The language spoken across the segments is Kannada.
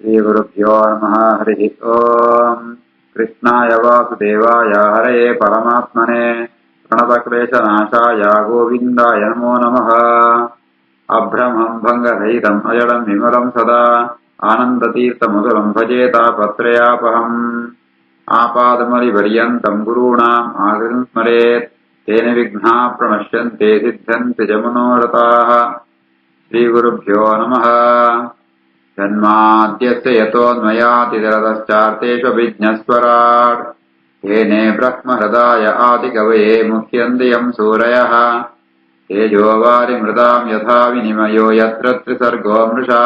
श्रीगुरुभ्यो नमः। हरिः ओम्। कृष्णाय वासुदेवाय हरये परमात्मने प्रणतक्लेशनाशाय गोविन्दाय नमो नमः। अभ्रमं भङ्गरहितम् अजडं विमलं सदा आनन्दतीर्थमधुरं भजेतापत्रयापहम्। आपादमलिपर्यन्तं गुरूणाम् आकृतिं स्मरेत् तेन विघ्नाः प्रणश्यन्ते सिद्ध्यन्ति च मनोरथाः। श्रीगुरुभ्यो नमः। जन्माद्यस्य यतोऽन्वयातिरतश्चार्तेष्वभिज्ञस्वराट् येने ब्रह्महृदाय आदिकवये मुह्यन्ति यं सूरयः। तेजोवारिमृतां यथा विनिमयो यत्र त्रिसर्गो मृषा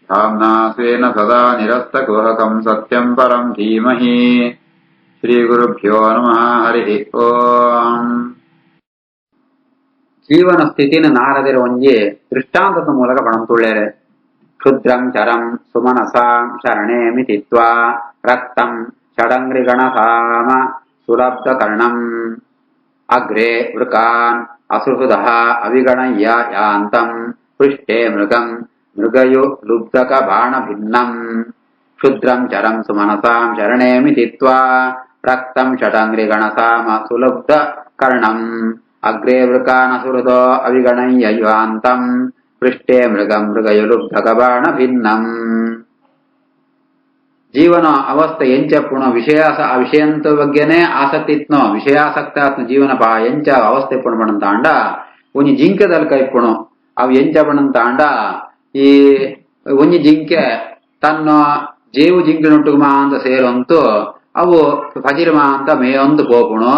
धाम्ना स्वेन सदा निरस्तकुहकं सत्यं परं धीमहि। श्रीगुरुभ्यो नमः। हरिः ओम्. ಜೀವನ ಸ್ಥಿತಿನ ನಾರದಿರ ಒಂಜಿ ದೃಷ್ಟಾಂತದ ಮೂಲಕ ಪಣಂತುಳ್ಳೇರೆ. ಕ್ಷುದ್ರಂ ಚರಂ ಸುಮನಸಾಂ ಶರಣೇ ಮಿತಿತ್ವಾ ರಕ್ತಂ ಷಡಂಗ್ರಿಗಣಸಾಮ ಸುಲಬ್ಧ ಕರ್ಣಂ ಅಗ್ರೆ ವೃಕಾನ್ ಅಸುಹೃದಃ ಅವಿಗಣಯ್ಯ ಯಾಂತಂ ಪೃಷ್ಠೆ ಮೃಗಂ ಮೃಗಯು ಲುಬ್ಧಕ ಬಾಣ ಭಿನ್ನಂ. ಕ್ಷುದ್ರಂ ಚರಂ ಸುಮನಸಾಂ ಶರಣೇ ಮಿತಿತ್ವಾ ರಕ್ತಂ ಷಡಂಗ್ರಿಗಣಸಾಮ ಸುಲಬ್ಧ ಕರ್ಣಂ ಅಗ್ರೆ ವೃಕಾನಸುಹೃದೋ ಅವಿಗಣಯ್ಯ ಯಾಂತಂ ಪೃಷ್ಠೆ ಮೃಗಂ ಮೃಗಯುಲುಬ್ಧಕ ಬಾಣ ಭಿನ್ನಂ. ಜೀವನ ಅವಸ್ಥೆ ಎಂಚಪ್ಪುಣ ಆ ವಿಷಯಂತ ಬಗ್ಗೆನೇ ಆಸಕ್ತಿ ಇತ್ನೋ ವಿಷಯಾಸಕ್ತ ಜೀವನ ಪಾ ಎಂಚ ಅವಸ್ಥೆ ಪುಣ ಪಣಂತಾಂಡ ಒಂಜಿ ಜಿಂಕೆ ದಲ್ಕ ಇಪ್ಪುಣು ಅವು ಎಂಚ ಪಣಂತಾಂಡ ಈ ಒಂಜಿ ಜಿಂಕೆ ತನ್ನ ಜೇವು ಜಿಂಕಿನೊಟ್ಟಿಗೆ ಮಾ ಅಂತ ಸೇರಂತು ಅವು ಫಜಿರ್ ಮಾ ಅಂತ ಮೇಯೊಂದು ಪೋಪುಣು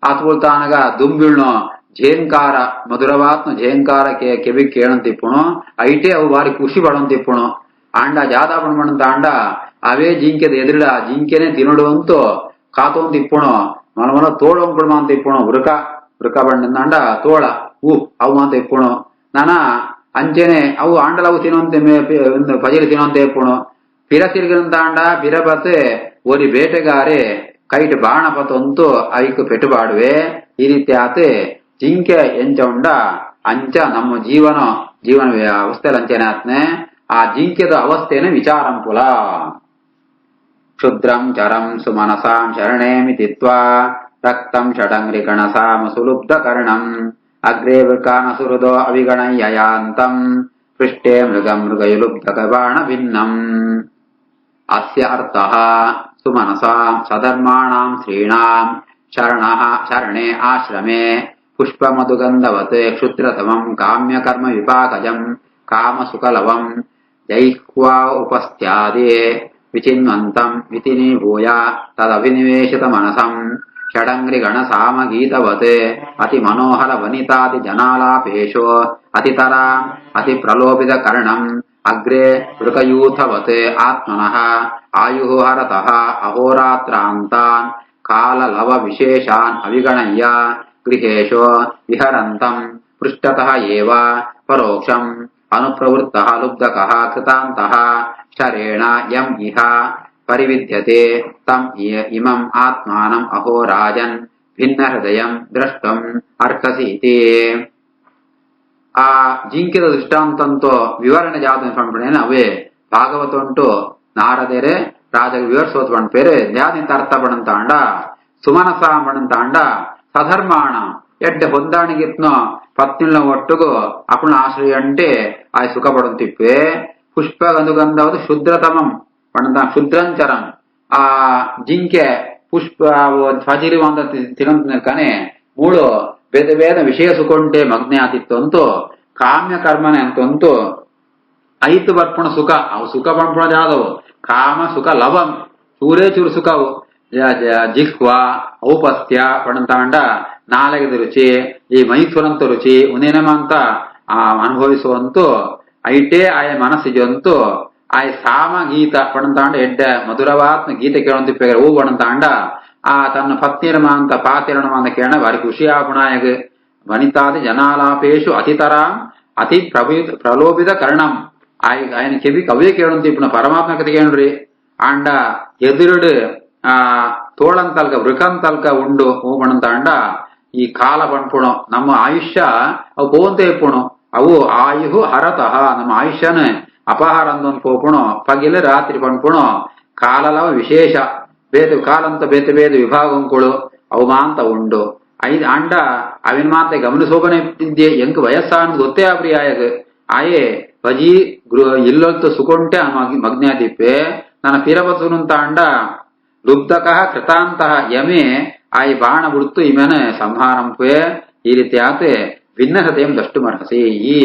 ಅತ್ಪುಲ್ ತಾನಗ ದುಂಬಿಳ್ನು ಝೇಂಕಾರ ಮಧುರವಾತ್ನ ಝೇಂಕಾರ ಕೆವಿ ಕೇಳಂತಿಪ್ಪುಣು ಐಟೇ ಅವು ಬಾರಿ ಖುಷಿ ಪಡಂತಿಪ್ಪುಣು ಆಂಡ ಜಾದ ಪಣಮಣಂತಾಂಡ ಅವೇ ಜಿಂಕೆದ ಎದುರುಡ ಜಿಂಕೆನೆ ತಿನ್ನಡುವಂತೂ ಕಾತೊಂದಿಪ್ಪುಣು ಮನ ತೋಳಂಪುಣ ಅಂತ ಇಪ್ಪುಣು ವೃಕ ಬಣ್ಣಂದಾಂಡ ತೋಳ ಅವು ಅಂತ ಇಪ್ಪುಣು ನಾನ ಅಂಚೆನೆ ಅವು ಆಂಡಲವು ತಿನ್ನುವಂತೆ ಪಜಿಲು ತಿನ್ನುವಂತೆ ಇಪ್ಪುಣು ಪಿರ ತಿರುಗಿನಂತಾಂಡ ಪಿರಪತ್ತೆ ಓರಿ ಬೇಟೆಗಾರೆ ಕೈಟ್ ಬಾಣ ಪತ್ತಂತೂ ಐಕ್ ಪೆಟ್ಟುಬಾಡುವೆ. ಈ ರೀತಿ ಆತೆ ಜಿಂಕೆ ಎಂಚ ಉಂಡ ಅಂಚ ನಮ್ಮ ಜೀವನ ಅವಸ್ಥೆಯಲ್ಲಿ ಅಂಚೆನೆ ಆತ್ನೆ ಆ ಜಿಂಕೆದ ಅವಸ್ಥೆನೆ ವಿಚಾರಂಪುಲ. ಕ್ಷುದ್ರಂ ಚರಂ ಸುಮನಸಾಂ ಶರಣೇ ಮಿತಿತ್ವಾ ರಕ್ತಂ ಷಡಂಗ್ರಿಗಣಸಾಮ ಸುಲುಬ್ಧ ಕರ್ಣಂ ಅಗ್ರೆ ವೃಕಾನಸುಹೃದೋ ಅವಿಗಣಯ್ಯ ಯಾಂತಂ ಪೃಷ್ಠೆ ಮೃಗಂ ಮೃಗಯುಲುಬ್ಧಕ ಬಾಣ ಭಿನ್ನಂ. ಅಸ್ಯ ಅರ್ಥಃ ಸುಮನಸಾಂ ಸಧರ್ಮಾಣಾಂ ಸ್ತ್ರೀಣಾಂ ಶರಣೆ ಆಶ್ರಮೆ ಪುಷ್ಪಮಧುಗಂಧವತ್ ಕ್ಷುದ್ರತಮಂ ಕಾಮ್ಯಕರ್ಮ ವಿಪಾಕಜಂ ಕಾಮಸುಕಲವಂ ಜೈಹ್ವಾ ಉಪಸ್ಥ್ಯಾದೆ ವಿಚಿನ್ವಂತಂ ವಿತಿನಿಭೂಯ ತದಭಿನಿವೇಶಿತ ಮನಸಂ ಷಡಂಗ್ರಿಗಣಸಾಮಗೀತವತ್ ಅತಿ ಮನೋಹರ ವನಿತಾದಿ ಜನಾಲಾಪೇಶೋ ಅತಿತರಾಂ ಅತಿ ಪ್ರಲೋಭಿತ ಕರ್ಣಂ ಅಗ್ರೆ ವೃಕಯೂಥವತ್ ಆತ್ಮನಃ ಆಯುಃ ಹರತಃ ಅಹೋರಾತ್ರಾಂತಾನ್ ಕಾಲಲವ ವಿಶೇಷಾನ್ ಅವಿಗಣಯ್ಯ ಗೃಹೇಶೋ ವಿಹರಂತಂ ಪೃಷ್ಠತಃ ಏವ ಪರೋಕ್ಷಂ ಅನುಪ್ರವೃತ್ತಃ ಲುಬ್ಧಕಃ ಕೃತಾಂತಃ ಶರೇಣ ಯಂ ಇಹ ಪರಿವಿದ್ಯತೆ ತಂ ಇಮಂ ಆತ್ಮಾನಂ ಅಹೋರಾಜನ್ ಭಿನ್ನ ಹೃದಯಂ ದ್ರಷ್ಟಂ ಅರ್ಹಸೀತಿ. ಆ ಜಿಂಕೆದ ದೃಷ್ಟಾಂತಂತೋ ವಿವರಣೆ ಜಾತ ಪಂಪಣೇನ ಅವೇ ಭಾಗವತ ಉಂಟು ನಾರದೇರೆ ರಾಜಗ ವಿವರಿಸೋತ್ ಪಂಪೇರೆ ಜಾತಿಂತ ಅರ್ಥ ಪಡಂತಾಂಡ ಸುಮನಸ ಪಡಂತಾಂಡ ಸಧರ್ಮಾಣ ಎಡ್ಡೆ ಹೊಂದಾಣಿಗಿತ್ನೋ ಪತ್ನಿಲ ಒಟ್ಟುಗು ಅಪುಣ ಆಶ್ರಯ ಅಂಟೆ ಆಯ್ ಸುಖ ಪಡಂತಿಪ್ಪೆ. ಪುಷ್ಪ ಗಂಧುಗಂಧವದು ಶುದ್ರತಮಂ ಪಣಂತ ಶುದ್ರಂಚರಂ ಆ ಜಿಂಕೆ ಪುಷ್ಪ ಫಜಿರಿ ಅಂತ ತಿನ್ನಂತ ಕನೆ ಮೂಳು ಬೇದ ಬೇದ ವಿಷಯ ಸುಖಂಟೆ ಮಗ್ನೆ ಆತಿತ್ತು ಅಂತೂ ಕಾಮ್ಯ ಕರ್ಮನೆ ಅಂತಂತೂ ಐತು ಬರ್ಪುಣ ಸುಖ ಅವು ಸುಖ ಪಂಪುಣ ಜಾದವು ಕಾಮ ಸುಖ ಲವಂ ಚೂರೇ ಚೂರು ಸುಖವು ಜಿಹ್ವ ಔಪಸ್ಥ್ಯ ಪಣಂತಾಂಡ ನಾಲೆಗದ ರುಚಿ ಈ ಮೈಥುರಂತ ರುಚಿ ಉನೇನಮಂತ ಅನುಭವಿಸುವಂತೂ ಐಟೇ ಆಯ ಮನಸ್ಸಿಗಂತೂ ಆಯ ಸಾಮ ಗೀತ ಪಣಂತಾಂಡ ಎಡ್ಡ ಮಧುರವಾತ್ಮ ಗೀತೆ ಕೇಳಂತ ಹೂ ಪಣಂತಾಂಡ ಆ ತನ್ನ ಪತ್ನಿರಮ ಅಂತ ಪಾತಿರಣಮ ಅಂತ ಕೇಳ ಬಾರಿ ಖುಷಿಯಾಪುಣಾಯಗ ವನಿತಾದಿ ಜನಾಲಾಪೇಶು ಅತಿತರಾಂ ಅತಿ ಪ್ರಲೋಭಿತ ಕರ್ಣಂ ఆయన చెవి కవే కేళంతి ఇప్పుడు పరమాత్మ కథ కేಳ್ರಿ ఆండ ఎదురుడు ఆ తోళంతల్క వృకంతల్క ఉండు ಹೂಮಣಂತಾಂಡ ಈ ಕಾಲ ಪಣ್ಪುಣು ನಮ್ಮ ಆಯುಷ್ಯ ಅವು ಪೋಂತೆ ಇಪ್ಪುಣು ಅವು ಆಯುಹು ಹರತಃ ನಮ್ಮ ಆಯುಷ್ಯನ అపహారందోని పోపుణో పగిలి రాత్రి పంపుణో కాలల విశేష ಕಾಲಂತ ಬೇತೆ ಬೇತೆ ವಿಭಾಗಂಗಳು ಅವಮಾಂತ ಉಂಡು ಅಂಡ ಅವಿನ ಮಾತೆ ಗಮನಿಸೋಗನೆ ಇದ್ದೆ ಎಂಕ್ ವಯಸ್ಸಾನ್ ಗೊತ್ತೇ ಆಬ್ರಿ ಆಯೆ ಪಜಿ ಇಲ್ಲೊತ್ತು ಸುಕೊಂಟೆ ಮಗ್ನಾದಿಪ್ಪೆ ನನ್ನ ಫಿರಬಸುನುಂತ ಅಂಡ ಲುಬ್ಧಕಃ ಕೃತಾಂತಹ ಯಮೆ ಆಯಿ ಬಾಣ ಬಿಡ್ತು ಇಮೇನೆ ಸಂಹಾರಂಪೆ ಈ ರೀತಿ ಆತೆ ಭಿನ್ನ ಹೃದಯಂ ದಷ್ಟು ಮರ್ಹಸಿ ಈ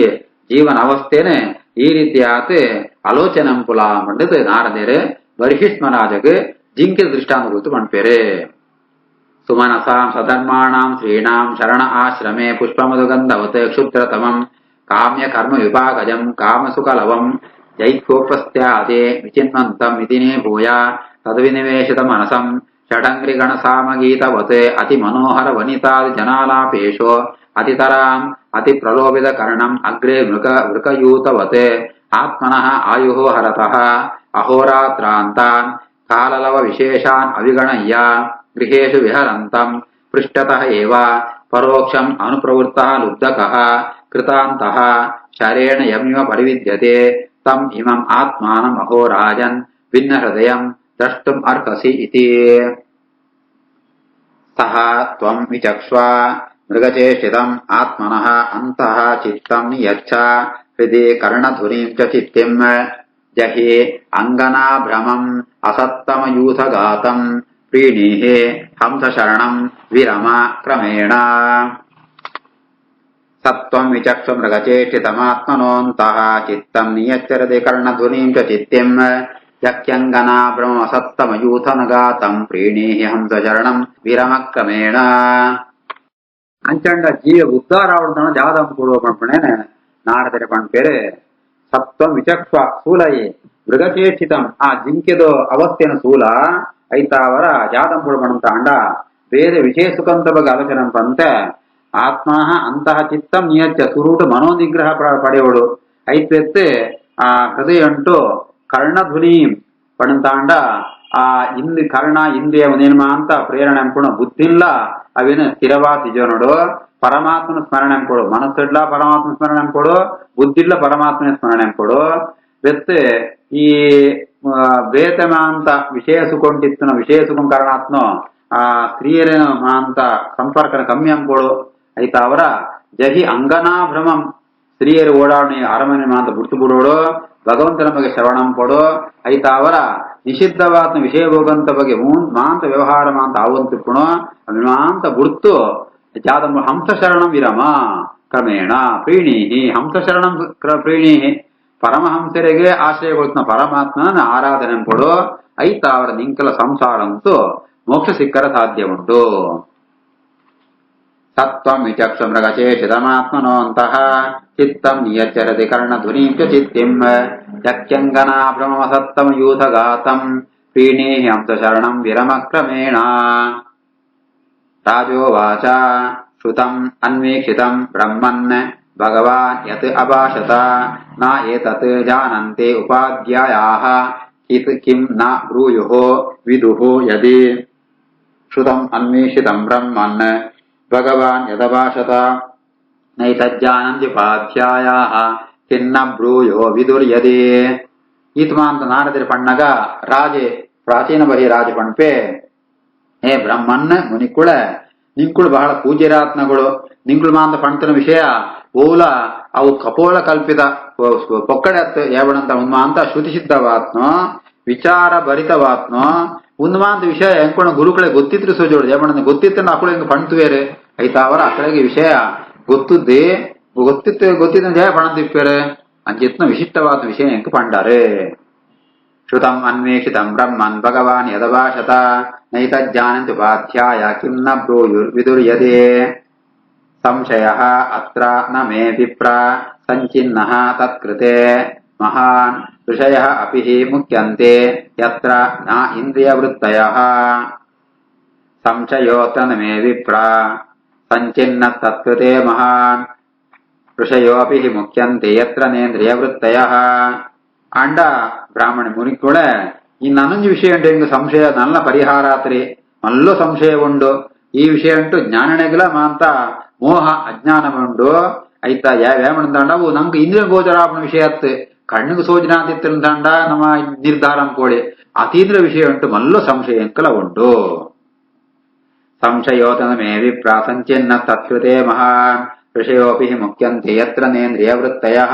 ಜೀವನ ಅವಸ್ಥೆನೆ ಈ ರೀತಿ ಆತೆ ಆಲೋಚನಂಪುಲ ಮಂಡದ ನಾರದೇರೆ ಬರ್ಹಿಷ್ಮರಾಜಗೆ ಜಿಂಕೆ ದೃಷ್ಟಾಂತ ಗುರುತು ಮಣ್ಪೇರೆ ಸುಮನಸಾಂ ಸಧರ್ಮಾಣಾಂ ಶ್ರೀಣಾಂ ಶರಣ ಆಶ್ರಮೆ ಪುಷ್ಪಮಧುಗಂಧವತ್ ಕ್ಷುದ್ರತಮಂ ಕಾಮ್ಯ ಕರ್ಮ ವಿಭಾಗಜಂ ಕಾಮಸುಕಲವಂ ಜೈತ್ಯೋಪಸ್ಥ್ಯಾದೆ ವಿಚಿನ್ವಂತಂ ಇದಿನೇ ಭೂಯ ತದ್ವಿನಿವೇಶಿತ ಮನಸಂ ಷಡಂಗ್ರಿಗಣ ಸಾಮಗೀತವತ್ ಅತಿ ಮನೋಹರ ವನಿತಾದಿ ಜನಾಲಾಪೇಶೋ ಅತಿತರಾಂ ಅತಿ ಪ್ರಲೋಭಿತ ಕರ್ಣಂ ಅಗ್ರೆ ಮೃಕಯೂತವತ್ ಆತ್ಮನಃ ಆಯುಃ ಹರತಃ ಅಹೋರಾತ್ರಾಂತಾನ್ ಕಾಲಲವ ವಿಶೇಷಾನ್ ಅವಿಗಣಯ್ಯ ಗೃಹೇಶು ವಿಹರಂತಂ ಪೃಷ್ಠತಃ ಏವ ಪರೋಕ್ಷಂ ಅನುಪ್ರವೃತ್ತಃ ಲುಬ್ಧಕಃ ಕೃತಾಂತಃ ಶರೇಣ ಯಮಿವ ಪರಿವಿದ್ಯತೆ ತಂ ಇಮಂ ಆತ್ಮಾನಂ ಅಹೋರಾಜನ್ ಭಿನ್ನ ಹೃದಯಂ ದ್ರಷ್ಟುಂ ಅರ್ಹಸಿ ಇತಿ ಸಹ ತ್ವಂ ವಿಚಕ್ಷ್ವ ಮೃಗಚೇಷ್ಟಿತಂ ಆತ್ಮನಃ ಅಂತಃ ಚಿತ್ತಂ ನಿಯಚ್ಛ ಹೃದಿ ಕರ್ಣಧ್ವನಿಂ ಚ ಚಿತ್ತಿಂ ಜಹಿ ಅಂಗನಾಭ್ರಮಂ ಅಸತ್ತಮಯೂಥಗಾತಂ ಪ್ರೀಣೀಹಿ ಹಂಸಶರಣಂ ವಿರಮ ಕ್ರಮೇಣ ಸತ್ವಂ ವಿಚಕ್ಷು ಮೃಗಚೇಷ್ಟಿತಮಾತ್ಮನೋಂತಃ ಚಿತ್ತಂ ನಿಯಚ್ಚರದೆ ಕರ್ಣಧ್ವನಿಂ ಚ ಚಿತ್ತಿಂ ಯಕ್ಯಂಗನಾಭ್ರಮಂ ಅಸತ್ತಮಯೂಥನಗಾತಂ ಪ್ರೀಣೀಹಿ ಹಂಸಶರಣಂ ವಿರಮ ಕ್ರಮೇಣ ಅಂಚಂಡ ಜೀವ ಉದ್ಧಾರ ಅವಡ್ದಣ ಜಾದಂ ಕೊಡುವ ಪಣ್ಪಣೇನೆ ನಾರದರೆ ಪಣ್ಪೇರೆ ಸತ್ವಂ ವಿಚಕ್ಷ್ವ ಸೂಲಯೇ ಮೃಗಚೇಷ್ಟಿತಂ ಆ ಜಿಂಕೆದು ಅವಸ್ಥೆನ ಸೂಲ ಐತಾವರ ಜಾದಂ ಪುಡಮಣಂತ ಅಂಡ ಬೇರೆ ವಿಷಯ ಸುಖಂತ ಬಗ್ಗೆ ಆಲೋಚನೆ ಪಂತೆ ಆತ್ಮನಃ ಅಂತಹ ಚಿತ್ತಂ ನಿಯಚ್ಚ ಸುರೂಟ ಮನೋನಿಗ್ರಹ ಪಡೆಯೋಡು ಐತೆತ್ತೆ ಆ ಹೃದಯ ಉಂಟು ಕರ್ಣಧ್ವನಿ ಪಣಂತ ಅಂಡ ಆ ಇಂದು ಕರ್ಣ ಇಂದ್ರಿಯ ನಿರ್ಮ ಅಂತ ಪ್ರೇರಣೆ ಅನ್ಕೊಡು ಬುದ್ಧಿಲ್ಲ ಅವೇನು ಸ್ಥಿರವಾದ ನಿಜ ಪರಮಾತ್ಮನ ಸ್ಮರಣೆ ಕೊಡು ಮನಸ್ಸಿಡ್ಲ ಪರಮಾತ್ಮ ಸ್ಮರಣೆ ಕೊಡು ಬುದ್ಧಿಲ್ಲ ಪರಮಾತ್ಮನ ಸ್ಮರಣೆ ಕೊಡು ಬೆತ್ತೆ ಈ ಬೇತಮ ಅಂತ ವಿಷಯ ಸುಕೊಂಡಿತ್ತು ವಿಷಯ ಸುಖಂ ಕಾರಣಾತ್ಮ ಆ ಸ್ತ್ರೀಯರ ಅಂತ ಸಂಪರ್ಕ ಕಮ್ಮಿ ಅಂಕೊಡು ಆಯ್ತಾ ಅವರ ಜಹಿ ಅಂಗನಾಭ್ರಮಂ ಸ್ತ್ರೀಯರು ಓಡಾಡಣೆ ಅರಮನೆ ಮಾಂತ ಬಿಡ್ತು ಬಿಡೋಡು ಭಗವಂತನ ಬಗ್ಗೆ ಶ್ರವಣಂ ಕೊಡು ಆಯ್ತಾ ಅವರ ನಿಷಿದ್ಧವಾದ ವಿಷಯ ಹೋಗಂತ ಬಗ್ಗೆ ಮಾಂತ ವ್ಯವಹಾರ ಮಾಂತ ಆವಂತಿಪ್ಪುಣು ಮಾಂತ ಬಿಡ್ತು ಜಾದಂ ಹಂಸಶರಣಂ ವಿರಮ ಕ್ರಮೇಣ ಪ್ರೀಣೀಹಿ ಹಂಸಶರಣಂ ಪ್ರೀಣೀಹಿ ಪರಮಹಂಸರಿಗೆ ಆಶ್ರಯಗೊಳಿಸಿದ ಪರಮಾತ್ಮನ ಆರಾಧನೆ ಕೊಡು ಐತ ಅವರ ನಿಂಕಲ ಸಂಸಾರ ಅಂತೂ ಮೋಕ್ಷ ಸಿಕ್ಕರ ಸಾಧ್ಯ ಉಂಟು ಸತ್ವಂ ವಿಚಕ್ಷು ಮೃಗಚೇಷಿತಮಾತ್ಮನೋಂತಹ ಚಿತ್ತಂ ನಿಯಚ್ಚರತಿ ಕರ್ಣಧ್ವನಿಂ ಚ ಚಿತ್ತಿಂ ಯಕ್ಯಂಗನಾಭ್ರಮಸತ್ತಮ ಯೂಥಗಾತಂ ಪ್ರೀಣೀಹಿ ಹಂಸಶರಣಂ ವಿರಮ ಕ್ರಮೇಣ ರಾಜೋವಾಚ ಶ್ರುತಂ ಅನ್ವೀಕ್ಷಿತಂ ಬ್ರಹ್ಮನ್ ಭಗವಾನ್ ಯತ್ ಅಭಾಷತ ನ ಏತತ್ ಜಾನಂತೆ ಉಪಾಧ್ಯಾಯಾಃ ಕಿಂ ನ ಬ್ರೂಯುಃ ವಿದುಃ ಯದಿ ಶ್ರುತಂ ಅನ್ವೀಕ್ಷಿತಂ ಬ್ರಹ್ಮನ್ ಭಗವಾನ್ ಯದಭಾಷತ ನೈತಜ್ಜಾನಂತಿ ಉಪಾಧ್ಯಾಯಾಃ ಕಿಂ ನ ಬ್ರೂಯುಃ ವಿದುರ್ಯದಿ ಈತ್ಮಾಂತ ನಾರದಿರ ಪಣ್ಣಗ ರಾಜೆ ಪ್ರಾಚೀನ ಬರಿ ರಾಜ ಪಣ್ಪೆ ಹೇ ಬ್ರಹ್ಮನ್ ಮುನಿಕುಳ ನಿಂಕುಳು ಬಹಳ ಪೂಜ್ಯರಾತ್ನಗಳು ನಿಂಕುಳು ಮಾಂತ ಪಂತನ ವಿಷಯ ಓಲ ಅವು ಕಪೋಲ ಕಲ್ಪಿತ ಪೊಕ್ಕಡೆ ಯಾವಣಂತ ಉನ್ಮಾಂತ ಶ್ರುತಿಸಿದ್ಧವಾತ್ನೋ ವಿಚಾರ ಭರಿತವಾತ್ನೋ ಉನ್ಮಾಂತ ವಿಷಯ ಎಂಕೊಣ ಗುರುಕಳೆ ಗೊತ್ತಿದ್ರು ಸೋಜೋಡು ಯಾವಣಂತ ಗೊತ್ತಿತ್ತ ಅಕ್ಕಳು ಹೆಂಗ ಪಣ್ತುವೇರೆ ಐತ ಅವರ ಅಕ್ಕಳಿಗೆ ವಿಷಯ ಗೊತ್ತುದ್ದೇ ಗೊತ್ತಿದ್ದ ಜಯ ಪಣಂತಿಪ್ಪೇರೆ ಅಂಚಿತ್ನ ವಿಶಿಷ್ಟವಾದ ವಿಷಯ ಎಂಕ ಪಂಡಾರೆ ಶ್ರುತಂ ಅನ್ವೇಷಿತಂ ಬ್ರಹ್ಮನ್ ಭಗವಾನ್ ಯದಭಾಷತ ನೈತಜ್ಜಾನಂತಿ ಉಪಾಧ್ಯಾಯ ಕಿಂ ನ ಬ್ರೂಯುರ್ವಿದುರ್ಯದೆ ಸಂಶಯಃ ಅತ್ರ ನ ಮೇ ವಿಪ್ರ ಸಂಚಿನ್ನಃ ತತ್ಕೃತೆ ಮಹಾನ್ ಋಷಯಃ ಅಪಿ ಹಿ ಮುಖ್ಯಂತೆ ಯತ್ರ ನ ಇಂದ್ರಿಯವೃತ್ತಯಃ ಸಂಶಯೋತ್ರ ನ ಮೇ ವಿಪ್ರ ಸಂಚಿನ್ನ ತತ್ಕೃತೆ ಮಹಾನ್ ಋಷಯೋ ಅಪಿ ಹಿ ಮುಖ್ಯಂತೆ ಯತ್ರ ನೇಂದ್ರಿಯವೃತ್ತಯಃ ಅಂಡ ಬ್ರಾಹ್ಮಣ ಮುನಿಕುಳ ಈ ನನ್ನೊಂದು ವಿಷಯ ಉಂಟು ಹೆಂಗ ಸಂಶಯ ನಲ್ಲ ಪರಿಹಾರಾತ್ರಿ ಮಲ್ಲೂ ಸಂಶಯ ಉಂಡು ಈ ವಿಷಯ ಉಂಟು ಜ್ಞಾನನೆಗಲ ಮಾಂತ ಮೋಹ ಅಜ್ಞಾನ ಉಂಡು ಐತ ಯಾವೇಮಂತಾಂಡವು ನಂಗೆ ಇಂದ್ರಿಯ ಗೋಚರಾಪಣ ವಿಷಯ కన్నుకు సోజనాదిత్యంతాండ నమ నిర్ధారం కోడి అతీంద్ర విషయం అంటూ మల్లో సంశయంకల ఉండు సంశయోతనమే విప్రాసంచిన్న తత్కృతే మహాన్ ఋషయోపి ముఖ్యంతే యత్ర నేంద్రియవృత్తయః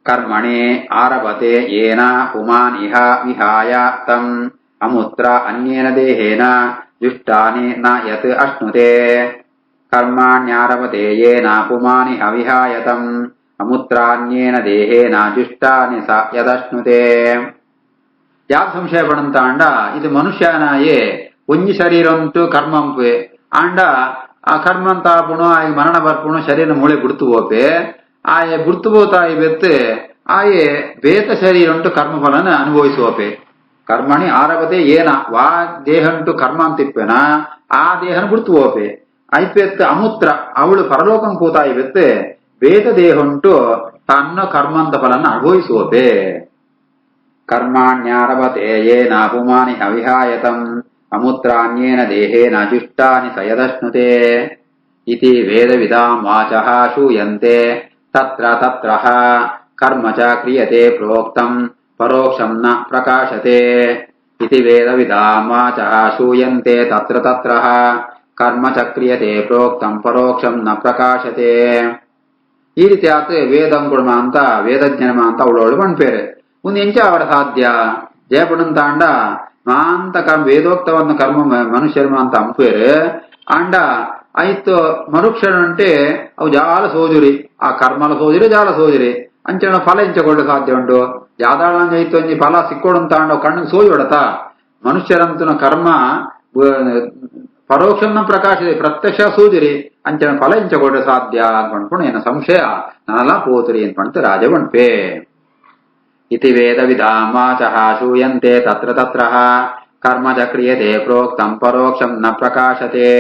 కర్మణి ఆరభతే ఏన పుమాన్ ఇహ విహాయ తం అముత్ర అన్యేన దేహేన జుష్టాని న యత్ అశ్నుతే కర్మాణ్యారభతే ఏన పుమాని విహాయ తం అముత్రాన్యేన దేహేన జుష్టాని స యదశ్నుతే ಯಾಕೆ ಸಂಶಯ ಪಡಂತ ಅಂಡ ಇದು ಮನುಷ್ಯನಾಯೇ ಒಂಜಿ ಶರೀರಂಟು ಕರ್ಮಂಪೆ ಅಂಡ ಆ ಕರ್ಮಂತ ಪುಣು ಆಯ ಮರಣ ಬರ್ಪುಣು ಶರೀರ ಮೂಳೆ ಬಿಡ್ತು ಹೋಪೆ ಆಯೆ ಬಿಡ್ತು ಹೋತಾಯಿ ಬೆತ್ತೆ ಆಯೆ ಬೇತ ಶರೀರಂಟು ಕರ್ಮ ಫಲನ ಅನುಭವಿಸುವಪೆ ಕರ್ಮಣಿ ಆರಭತೆ ಏನ ವಾ ದೇಹಂಟು ಕರ್ಮ ಅಂತಿಪ್ಪೆನ ಆ ದೇಹನ ಬಿಡ್ತು ಹೋಪೆ ಐಪೆತ್ತ ಅಮೂತ್ರ ಅವಳು ಪರಲೋಕಂ ಕೂತಾಯಿ ಬೆತ್ತೆ ಬೇತ ದೇಹಂಟು ತನ್ನ ಕರ್ಮಂತ ಫಲನ ಅನುಭವಿಸುವಪೆ ಕರ್ಮಾಣ್ಯಾರಭತೆ ಯೇನ ಪುಮಾನಿ ಅವಿಹಾಯತಂ ಅಮೂತ್ರಾನ್ಯೇನ ದೇಹೇನ ಜುಷ್ಟಾನಿ ಸಯದಶ್ನುತೆ ಇತಿ ವೇದವಿದಾಂ ವಾಚಃ ಶೂಯಂತೆ ತತ್ರ ತತ್ರಃ ಕರ್ಮ ಚ ಕ್ರಿಯತೆ ಪ್ರೋಕ್ತಂ ಪರೋಕ್ಷಂ ನ ಪ್ರಕಾಶತೆ ಇತಿ ವೇದವಿದಾಂ ವಾಚಃ ಶೂಯಂತೆ ತತ್ರ ತತ್ರಃ ಕರ್ಮ ಚ ಕ್ರಿಯತೆ ಪ್ರೋಕ್ತಂ ಪರೋಕ್ಷಂ ನ ಪ್ರಕಾಶತೆ ಈ ರೀತಿ ಆತ ವೇದಂಗುಳ್ಮ ಅಂತ ವೇದಜ್ಞಾನ ಅಂತ ಅವಳವಳು ಪಣ್ಪೇರೆ ಒಂದು ಎಂಚ ಅವರ ಸಾಧ್ಯ ಜಯಪಡಂತ ಅಂಡ ಮಾಂತ ಕರ್ಮ ವೇದೋಕ್ತವನ್ನ ಕರ್ಮ ಮನುಷ್ಯರ್ಮ ಅಂತ ಅಂಪೇರು ಅಂಡ ಆಯ್ತು ಮನುಷ್ಯರು అంటే ಅವು ಜಾಲ ಸೋಜುರಿ ಆ ಕರ್ಮಲ ಸೋಜುರಿ ಜಾಲ ಸೋಜುರಿ ಅಂಚನ ಫಲ ಎಂಚಕೊಳ್ಳ ಸಾಧ್ಯ ಉಂಟು ಜಾದಾಳ ಜೈತು ಒಂಜಿ ಫಲ ಸಿಕ್ಕೋಡಂತ ಅಂಡ ಕಣ್ಣಿಗೆ ಸೋಜು ಹೊಡತ ಮನುಷ್ಯರಂತನ ಕರ್ಮ ಪರೋಕ್ಷನ ಪ್ರಕಾಶಿದೆ ಪ್ರತ್ಯಕ್ಷ ಸೂಜಿರಿ ಅಂಚನ ಫಲ ಎಂಚಕೊಳ್ಳ ಸಾಧ್ಯ ಅನ್ಕೊಂಡು ಏನ ಸಂಶಯ ನಾನೆಲ್ಲ ಪೋತರಿ ಅನ್ಪಂತ ರಾಜ ಬಣ್ಪೆ इति वेदविदां वाचः शूयन्ते तत्र तत्रः कर्म च क्रियते प्रोक्तं परोक्षं न प्रकाशते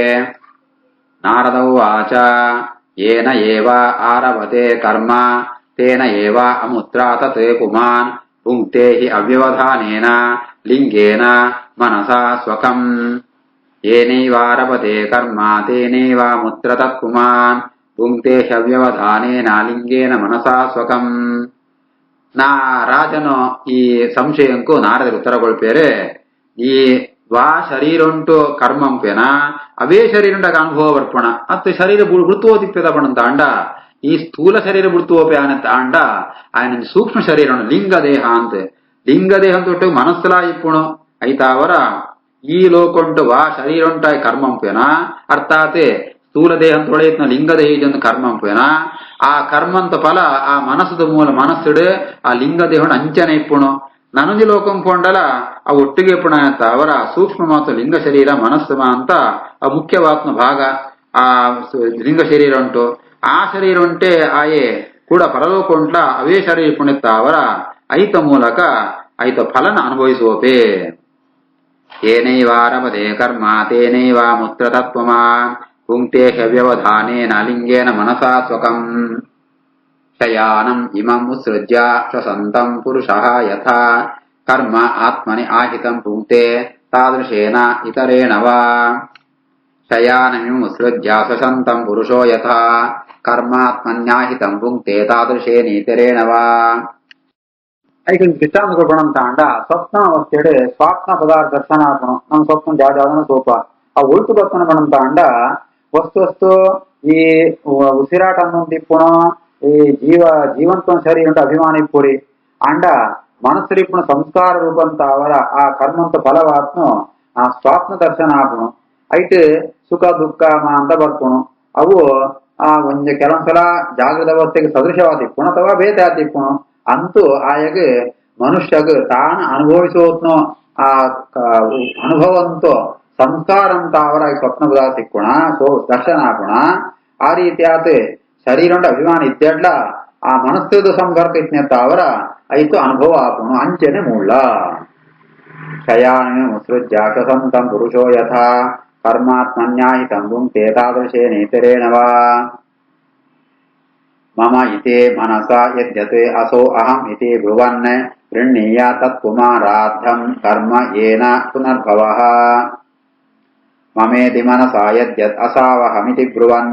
नारद उवाच येन एव आरभते कर्म तेन एव अमुत्रा तत् पुमान् भुङ्क्ते हि अव्यवधानेन लिङ्गेन मनसा स्वकम् येनैवारभते कर्म तेनैवामुत्र तत् पुमान् भुङ्क्ते ह्यव्यवधानेन लिङ्गेन मनसा स्वकम् ನಾ ರಾಜನು ಈ ಸಂಶಯಕ್ಕೂ ನಾರದರು ಉತ್ತರ ಕೊಳ್ಪೇರೆ ಈ ವಾ ಶರೀರಂಟು ಕರ್ಮಂಪೇನ ಅವೇ ಶರೀರಂಟಾಗ ಅನುಭವ ಬರ್ಪಣ ಅತ್ತು ಶರೀರ ಬುಡ್ತುವೋ ತಿಪ್ಪೆದ ಪಣಂತ ಅಂಡ ಈ ಸ್ಥೂಲ ಶರೀರ ಬುಡ್ತುವೋಪೆ ಆನಂತ ಅಂಡ ఆయన ಸೂಕ್ಷ್ಮ ಶರೀರ ಲಿಂಗ ದೇಹ ಅಂತ ಲಿಂಗ ದೇಹ ತೊಟ್ಟು ಮನಸ್ಸಲ ಇಪ್ಪುಣು ಐತಾವರ ಈ ಲೋಕೊಂಟು ವಾ ಶರೀರಂಟಾಯ ಕರ್ಮಂಪೇನ ಅರ್ಥಾತ್ ಸ್ಥೂಲ ದೇಹ ತೊಳೆಯತ್ನ ಲಿಂಗ ದೇಹ ಕರ್ಮಂಪೇನ ಆ ಕರ್ಮಂತ ಫಲ ಆ ಮನಸ್ಸದ ಮೂಲ ಮನಸ್ಸುಡು ಆ ಲಿಂಗ ದೇಹನ ಅಂಚನೆ ಇಪ್ಪುಣು ನನಂಜಿ ಲೋಕಂ ಪೊಂಡಲ ಆ ಒಟ್ಟಿಗೆ ಇಪ್ಪುಣ ಅಂತ ಅವರ ಸೂಕ್ಷ್ಮ ಮಾತು ಲಿಂಗ ಶರೀರ ಮನಸ್ಸು ಅಂತ ಆ ಮುಖ್ಯವಾತ್ಮ ಭಾಗ ಆ ಲಿಂಗ ಶರೀರ ಉಂಟು ಆ ಶರೀರ ಉಂಟೆ ಆಯೇ ಕೂಡ ಪರಲೋಕ ಉಂಟ್ಲ ಅವೇ ಶರೀರ ಪುಣಿತ್ತ ಅವರ ಐತ ಮೂಲಕ ಐತ ಫಲನ ಅನುಭವಿಸುವಪೇ ಏನೈವಾರಭತೆ ಕರ್ಮ ತೇನೈವ ಮುತ್ರ ತತ್ವಮಾನ್ ಭುಂಕ್ತೆ ಹ್ಯವ್ಯವಧಾನೇನ ಲಿಂಗೇನ ಮನಸಾ ಸ್ವಕಂ ಶಯಾನಂ ಇಮಂ ಉತ್ಸೃಜ್ಯ ಶ್ವಸಂತಂ ಪುರುಷಃ ಯಥಾ ಕರ್ಮ ಆತ್ಮನಿ ಆಹಿತಂ ಭುಂಕ್ತೆ ತಾದೃಶೇನ ಇತರೇಣ ವಾ ಶಯಾನಮಿಮಂ ಉತ್ಸೃಜ್ಯ ಶ್ವಸಂತಂ ಪುರುಷೋ ಯಥಾ ಕರ್ಮಾತ್ಮನ್ಯಾಹಿತಂ ಭುಂಕ್ತೆ ತಾದೃಶೇನ ಇತರೇಣ ವಾ ಐದು ದೃಷ್ಟಾಂತ ಕೊಡೋಣ ಅಂಡ ಸ್ವಪ್ನ ಅವಸ್ಥೆಡೆ ಸ್ವಾಪ್ನ ಪದಾರ್ಥ ದರ್ಶನ ಹಾಕೋಣ ನಮ್ಮ ಸ್ವಪ್ನ ಜಾಜಾದನ ಸೋಪ ಆ ಉಲ್ಟು ಬರ್ತನ ಪಡಂತ ಅಂಡ ವಸ್ತು ಈ ಉಸಿರಾಟ ಅನ್ನೊಂದು ಇಪ್ಪುಣ ಈ ಜೀವಂತ ಶರೀರ ಅಂತ ಅಭಿಮಾನ ಇಪ್ಪುರಿ ಅಂಡ ಮನಸ್ಸು ಇಪ್ಪುಣ ಸಂಸ್ಕಾರ ರೂಪಂತ ಅವರ ಆ ಕರ್ಮಂತ ಫಲವಾತ್ನು ಆ ಸ್ವಾಪ್ನ ದರ್ಶನ ಹಾಕೋಣ ಐಟ್ ಸುಖ ದುಃಖ ಅಂತ ಬರ್ಪುಣು ಅವು ಆ ಒಂದ್ ಕೆಲವೊಂದ್ಸಲ ಜಾಗೃತ ಅವಸ್ಥೆಗೆ ಸದೃಶವಾದ ಇಪ್ಪುಣ ಅಥವಾ ಬೇತೆ ಆತ ಇಪ್ಪುಣು ಅಂತೂ ಆಯಗೆ ಮನುಷ್ಯಗ ತಾನು ಅನುಭವಿಸೋತ್ನೋ ಆ ಅನುಭವಂತೋ ಸಂಸ್ಕಾರ ಅಂತ ಅವರ ಸ್ವಪ್ನ ಬುಧ ಸಿಕ್ಕೋಣ ದರ್ಶನ ಹಾಕೋಣ ಆ ರೀತಿ ಆತ ಶರೀರ ಅಭಿಮಾನ ಇದ್ದಡ್ಲ ಆ ಮನಸ್ಸದ ಸಂಪರ್ಕ ಇತ್ನೆತ್ತ ಅವರ ಐತು ಅನುಭವ ಹಾಕೋಣ ಅಂಚನೆ ಮೂಳ ಶಯಾನ ಮುಸೃಜ್ಯ ಶ್ವಸಂತಂ ಪುರುಷೋ ಯಥಾ ಕರ್ಮಾತ್ಮನ್ಯಾಹಿತಂ ಭುಂಕ್ತೆ ತಾದೃಶೇನೇತರೇಣ ವಾ ಮಮ ಇತಿ ಮನಸಾ ಯದ್ಯತೆ ಅಸೋ ಅಹಂ ಇತಿ ಬ್ರುವನ್ ಗೃಹ್ಣೀಯ ತತ್ಪುಮಾರಾಧಂ ಕರ್ಮ ಯೇನ ಪುನರ್ಭವಃ ಮಮೇತಿ ಮನಸಾ ಯದ್ಯತ್ ಅಸಾವಹಮಿತಿ ಬ್ರುವನ್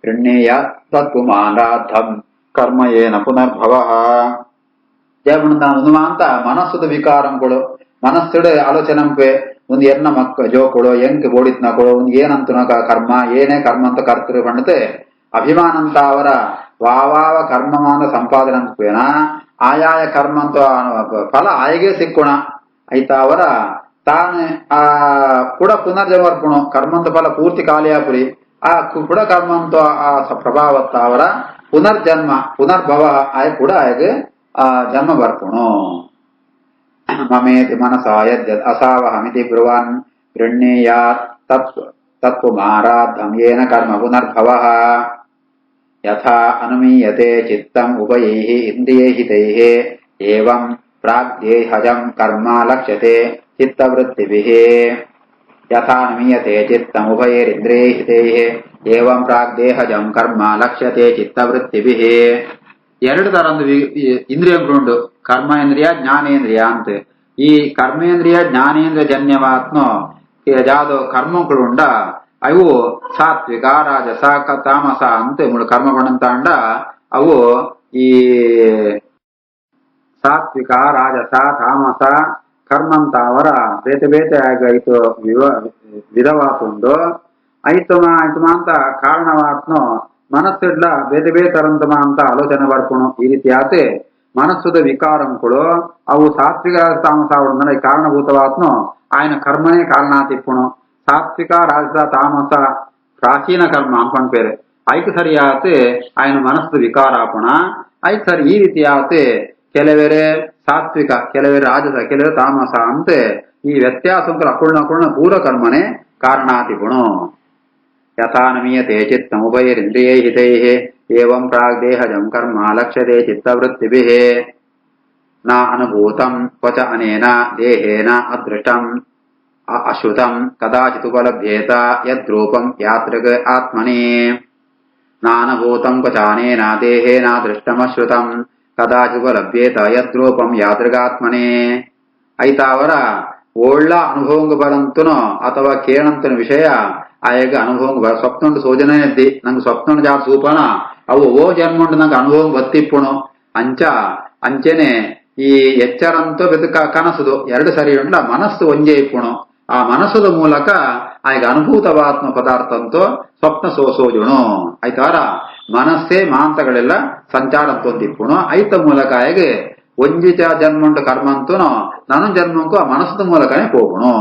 ಗೃಹ್ಣೀಯ ತತ್ಪುಮಾರಾಧಂ ಕರ್ಮ ಯೇನ ಪುನರ್ಭವಃ ಜಯಪುಣಂತ ಅಂತ ಮನಸ್ಸುದ ವಿಕಾರಂಗಳು ಮನಸ್ಸುಡ ಆಲೋಚನೆ ಒಂದು ಎನ್ನ ಮಕ್ಕ ಜೋಕೊಳು ಎಂಕ್ ಬೋಡಿತ್ನಕೊಳು ಒಂದು ಏನಂತ ಕರ್ಮ ಏನೇ ಕರ್ಮ ಅಂತ ಕರ್ತರು ಪಂಡತೆ ಅಭಿಮಾನಂತ ಅವರ ವಾವಾವ ಕರ್ಮಮಾನ ಸಂಪಾದನೆ ಅಂತೇನ ಆಯಾಯ ಕರ್ಮ ಅಂತ ಫಲ ಆಯಗೆ ಸಿಕ್ಕೋಣ ಆಯ್ತಾ ಅವರ ತಾನು ಆ ಕೂಡ ಪುನರ್ಜನ್ಮರ್ಪಣ ಕರ್ಮಂತ ಫಲ ಪೂರ್ತಿ ಕಾಲಿಯಾಪುರಿ ಆ ಕೂಡ ಕರ್ಮಂತ ಆ ಪ್ರಭಾವತ್ತ ಅವರ ಪುನರ್ಜನ್ಮ ಪುನರ್ಭವ ಆಯ ಕೂಡ ಆಯಗೆ ಜನ್ಮ ಬರ್ಪಣು ಮಮೇತಿ ಮನಸಾ ಯದ್ಯ ಅಸಾವಹಮಿತಿ ಬ್ರುವನ್ ಗೃಹ್ಣೇಯಾತ್ ತತ್ವಮಾರಾಧಂ ಯೇನ ಕರ್ಮ ಪುನರ್ಭವಃ ಯಥಾ ಅನುಮೀಯತೆ ಚಿತ್ತಂ ಉಭಯೈಃ ಇಂದ್ರಿಯೈಹಿತೈಃ ಏವಂ ಪ್ರಾಗ್ದೇಹಜಂ ಕರ್ಮ ಲಕ್ಷ್ಯತೆ ಚಿತ್ತವೃತ್ತಿಭಿಃ ಯಥಾನುಮೀಯತೆ ಚಿತ್ತಂ ಉಭಯೈರಿಂದ್ರಿಯೈಹಿತೈಃ ಏವಂ ಪ್ರಾಗ್ದೇಹಜಂ ಕರ್ಮ ಲಕ್ಷ್ಯತೆ ಚಿತ್ತವೃತ್ತಿಭಿಃ ಎರಡು ತರಂದು ಇಂದ್ರಿಯಗಳುಂಡು ಕರ್ಮೇಂದ್ರಿಯ ಜ್ಞಾನೇಂದ್ರಿಯ ಅಂತ ಈ ಕರ್ಮೇಂದ್ರಿಯ ಜ್ಞಾನೇಂದ್ರಿಯ ಜನ್ಯವಾತ್ನೋ ಜಾದು ಕರ್ಮಗಳುಂಡ ಅವು ಸಾತ್ವಿಕ ರಾಜಸ ತಾಮಸ ಅಂತ ಮೂರು ಕರ್ಮಗಳಂತಾಂಡ ಅವು ಈ ಸಾತ್ವಿಕ ರಾಜಸ ತಾಮಸ ಕರ್ಮಂತ ಅವರ ಬೇತೆ ಬೇತೆ ಆಯ್ತು ವಿಧವಾತುಂಡು ಐತಮ ಅಂತ ಕಾರಣವಾತ್ನೋ ಮನಸ್ಸಿಡ್ಲ ಬೇತೆ ಬೇತರಂತಮ ಅಂತ ಆಲೋಚನೆ ಬರ್ಕೊಣು ಈ ರೀತಿ ಆತೆ ಮನಸ್ಸುದ ವಿಕಾರಂಗಳು ಅವು ಸಾತ್ವಿಕ ತಾಮಸ ಅವಡಂದ್ರೆ ಕಾರಣಭೂತವಾತ್ನೋ ఆయన ಕರ್ಮನೇ ಕಾರಣಾತಿಪ್ಪುಣು ಸಾತ್ವಿಕ ರಾಜಸ ತಾಮಸ ಪ್ರಾಚೀನ ಕರ್ಮ ಅನ್ಕೊಂಡ್ ಪೇರೆ ಐಕ್ ಸರಿ ಆತೆ ఆయన ಮನಸ್ಸು ವಿಕಾರಾಪುಣ ಐಕ್ ಸರಿ ಈ ರೀತಿ ಆತೆ ಕೆಲವೇರೆ ಸಾತ್ವಿಕ ಕೆಲವೇರೆ ರಾಜಸ ಕೆಲವೇ ತಾಮಸ ಅಂತೆ ಈ ವ್ಯತ್ಯಾಸ ಅಕುಳ್ನ ಪೂರ ಕರ್ಮನೇ ಕಾರಣಾತಿಪುಣು ಯಥಾನುಮೀಯತೆ ಚಿತ್ತಮುಭಯರಿಂದ್ರಿಯೈಹಿತೈಃ ಏವಂ ಪ್ರಾಗ್ದೇಹಜಂ ಕರ್ಮ ಲಕ್ಷ್ಯತೆ ಚಿತ್ತವೃತ್ತಿಭಿಃ ನ ಅನುಭೂತಂ ಕ್ವಚ ಅನೇನ ದೇಹೇನ ಅದೃಷ್ಟಂ ಅಶ್ರುತಂ ಕದಾಚಿದುಪಲಭ್ಯೇತ ಯದ್ರೂಪಂ ಯಾತ್ರಿಕ ಆತ್ಮನಿ ನಾನುಭೂತಂ ಕ್ವಚ ಅನೇನ ದೇಹೇನ ದೃಷ್ಟಮಶ್ರುತಂ ಕದಾಚಿದುಪಲಭ್ಯೇತ ಯದ್ರೂಪಂ ಯಾತ್ರಿಕಾತ್ಮನಿ ಐತಾವರ ಒಳ್ಳ ಅನುಭವಂಗ ಬರಂತನೋ ಅಥವಾ ಕೇಳಂತನ ವಿಷಯ ಆಯಗ ಅನುಭವ ಸ್ವಪ್ನುಂಡು ಸೋಜನೆ ಎದ್ದಿ ನಂಗೆ ಸ್ವಪ್ನುಂಡು ಜಾತ ಸೂಪನ ಅವು ಓ ಜನ್ಮುಂಡು ನಂಗೆ ಅನುಭವ ಬತ್ತಿಪ್ಪುಣು ಅಂಚೆನೆ ಈ ಎಚ್ಚರಂತೂ ಬೆದಕ ಕನಸುದು ಎರಡು ಸರಿ ಉಂಡ ಮನಸ್ಸು ಒಂಜೆ ಇಪ್ಪುಣು ಆ ಮನಸ್ಸುದ ಮೂಲಕ ಆಯ್ಗ ಅನುಭೂತವಾತ್ಮ ಪದಾರ್ಥ ಅಂತೂ ಸ್ವಪ್ನ ಸೋಜುಣು ಆಯ್ತಾರ ಮನಸ್ಸೇ ಮಾಂತಗಳೆಲ್ಲ ಸಂಚಾರ ತೊಂದಿಪ್ಪುಣು ಐತ ಮೂಲಕ ಆಯ್ಗೆ ಒಂಜಿತ ಜನ್ಮುಂಡು ಕರ್ಮ ಅಂತೂ ನಾನು ಜನ್ಮಕ್ಕೂ ಆ ಮನಸ್ಸದ ಮೂಲಕನೇ ಹೋಗುಣು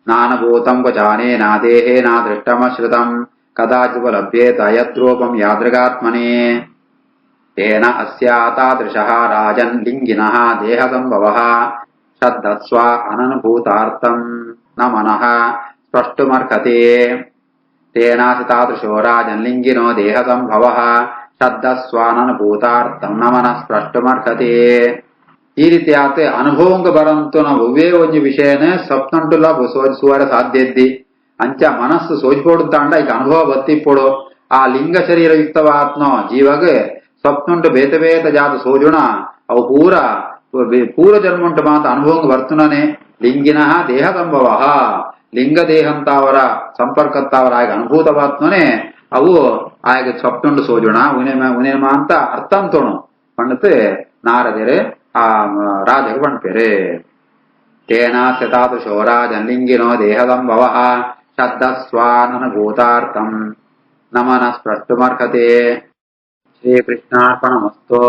ನಾನುಭೂತಂ ಕ್ವಚಾನೇನ ದೇಹೇನ ದೃಷ್ಟಮಶ್ರುತಂ ಕದಾಚಿದುಪಲಭ್ಯೇತ ಯದ್ರೂಪಂ ಯಾದೃಗಾತ್ಮನೇ ತೇನ ಅಸ್ಯಾ ತಾದೃಶಃ ರಾಜನ್ ಲಿಂಗಿನಃ ದೇಹಸಂಭವಃ ಶ್ರದ್ಧಸ್ವ ಅನನುಭೂತಾರ್ಥಂ ನ ಮನಃ ಸ್ಪಷ್ಟುಮರ್ಹತೆ ತೇನಾಸಿ ತಾದೃಶೋ ರಾಜನ್ ಲಿಂಗಿನೋ ದೇಹಸಂಭವಃ ಶ್ರದ್ಧಸ್ವ ಅನನುಭೂತಾರ್ಥಂ ನ ಮನಃ ಸ್ಪಷ್ಟುಮರ್ಹತೆ ಈ ರೀತಿ ಆತೆ ಅನುಭವಂಗ ಬರಂತು ನಾವು ಒವ್ವೇ ಒಂಜಿ ವಿಷಯನೇ ಸ್ವಪ್ನಂಟುಲ ಸೋಜಿಸುವರ ಸಾಧ್ಯ ಇದ್ದಿ ಅಂಚ ಮನಸ್ಸು ಸೋಜಿಪೋಡುತ್ತಾಂಡ ಈಗ ಅನುಭವ ಬತ್ತಿಪ್ಪೊಡು ಆ ಲಿಂಗ ಶರೀರ ಯುಕ್ತವಾತ್ನೋ ಜೀವಗೆ ಸ್ವಪ್ನುಂಟು ಬೇತ ಬೇತ ಜಾತ ಸೋಜುಣ ಅವು ಪೂರ ಜನ್ಮುಂಟು ಮಾತ ಅನುಭವಂಗ ಬರ್ತುನನೆ ಲಿಂಗಿನಃ ದೇಹ ಸಂಭವ ಲಿಂಗ ದೇಹಂತಾವರ ಸಂಪರ್ಕತ್ತಾವರ ಆಗ ಅನುಭೂತವಾತ್ಮನೆ ಅವು ಆಗ ಸ್ವಪ್ನುಂಡು ಸೋಜುಣ ಉನೇಮ ಅಂತ ಅರ್ಥ ಅಂತೋಣು ಪಂಡತೆ ನಾರದೆರೆ ಆ ರಾಜಗೆ ಪಣ್ಪೆರೆ ತೇನಾಸ್ಯ ತಾದೃಶೋ ರಾಜನ್ ಲಿಂಗಿನೋ ದೇಹಸಂಭವಃ ಶ್ರದ್ಧಸ್ವಾನನುಭೂತಾರ್ಥಂ ನ ಮನಃ ಸ್ಪಷ್ಟುಮರ್ಹತೆ ಶ್ರೀಕೃಷ್ಣಾರ್ಪಣಮಸ್ತು.